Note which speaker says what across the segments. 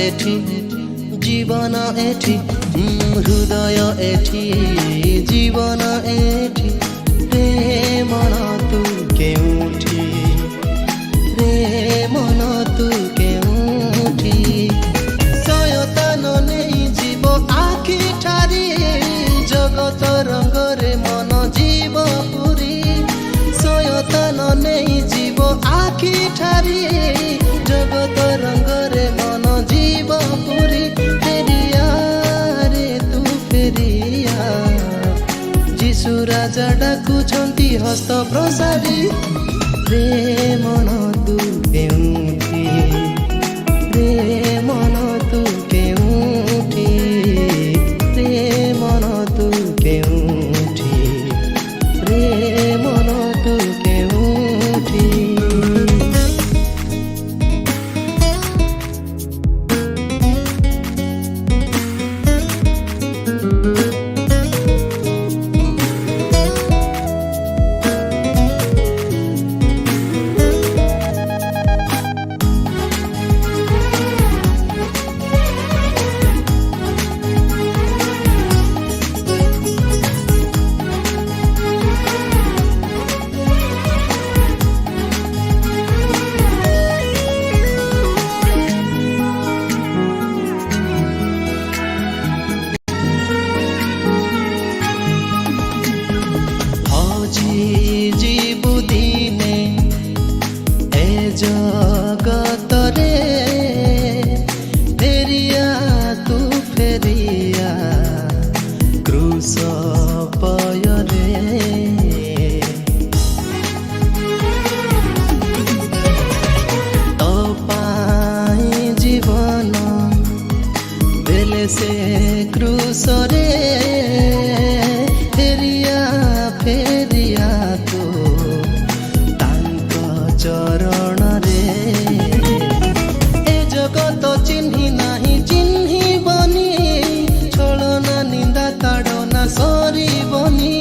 Speaker 1: এঠি জীবন এঠি হৃদয় এঠি জীবন এঠি রে মন তু কেউঠি রে মন তু কেউঠি সয়তান নেই জীব আখি ঠারি জগত রঙ্গরে মন জীব পুরি সয়তান নেই জীব আখি ঠারি জগত রঙ্গরে মন জীব পুরি ফেরিয়া রে তু ফেরিয়া যিশু রাজা ডাকুছন্তি হস্ত প্রসারি রে মন তু কেউঠি রে মন তু কেউঠি রে মন তু কেউঠি রে মন তু কেউঠি জগতরে ফেরিয়া তু ফেরিয়া ক্রুশ পয়রে তো পাই জীবন দেলে সে ক্রুশরে ফেরিয়া ফেরিয়া তু তাঙ্ক চରଣ জগত চিহ্নি নাহি চিহ্নিবনি ছলনা নিন্দা তাড়না সরিবনি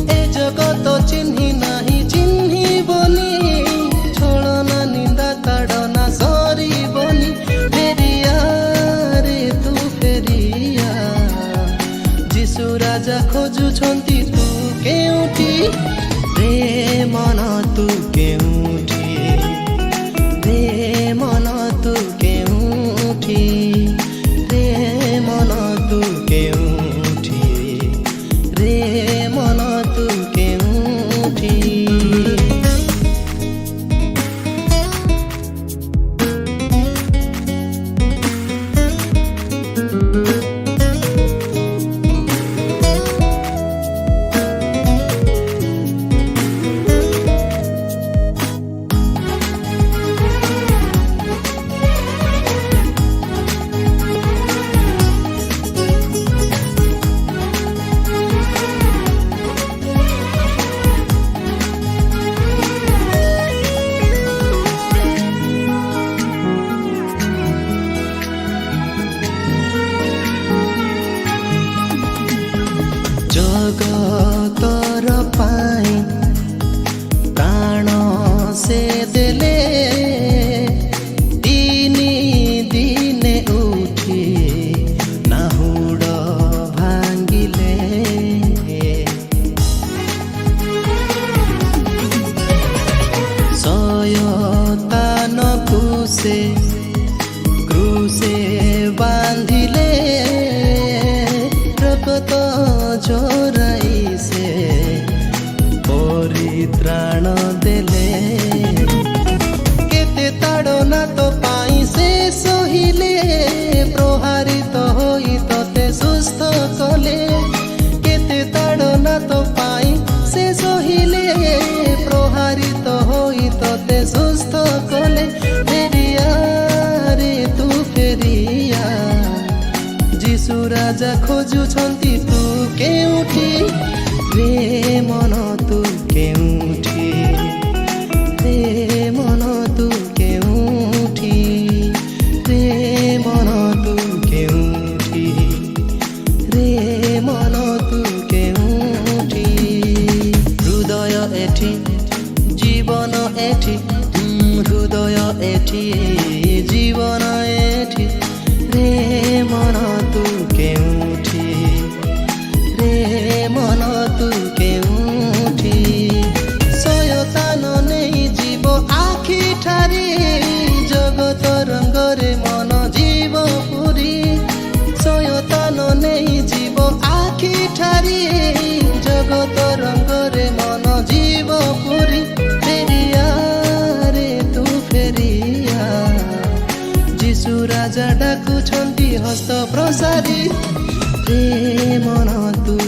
Speaker 1: এ জগত চিহ্নি নাহি চিহ্নিবনি ছলনা নিন্দা তাড়না সরিবনি ফেরিয়া রে তু ফেরিয়া যিশু রাজা খোঁজুছন্তি তু কেউঠি রে মন তু কেউঠি রে মন তু কেউঠি রে মন তু কেউঠি রে মন তু কেউঠি জগতর পাই প্রাণ সে দেলে দিনে দিনে উঠি নাহুড় ভাঙ্গিলে শয়তানকু সে ক্রুশে বাঁধিলে রক্ত ঝরাই সে পরিত্রাণ দেলে কেতে তাড়না তো পাই সে সহিলে প্রহারিত হই ততে সুস্থ কলে কেতে তাড়না তো পাই সে সহিলে প্রহারিত হই ততে সুস্থ কলে ফেরিয়া রে তু ফেরিয়া যিশু রাজা খোঁজুছন্তি তু কেউঠি রে মন তু কেউঠি রে মন তু কেউঠি রে মন তু কেউঠি রে মন তু কেউঠি হৃদয় এঠি জীবন এঠি হৃদয় এঠি জীবন এঠি ରାଜା ଡାକୁଛନ୍ତି ହସ୍ତ ପ୍ରସାରୀ ପ୍ରେମ ତୁ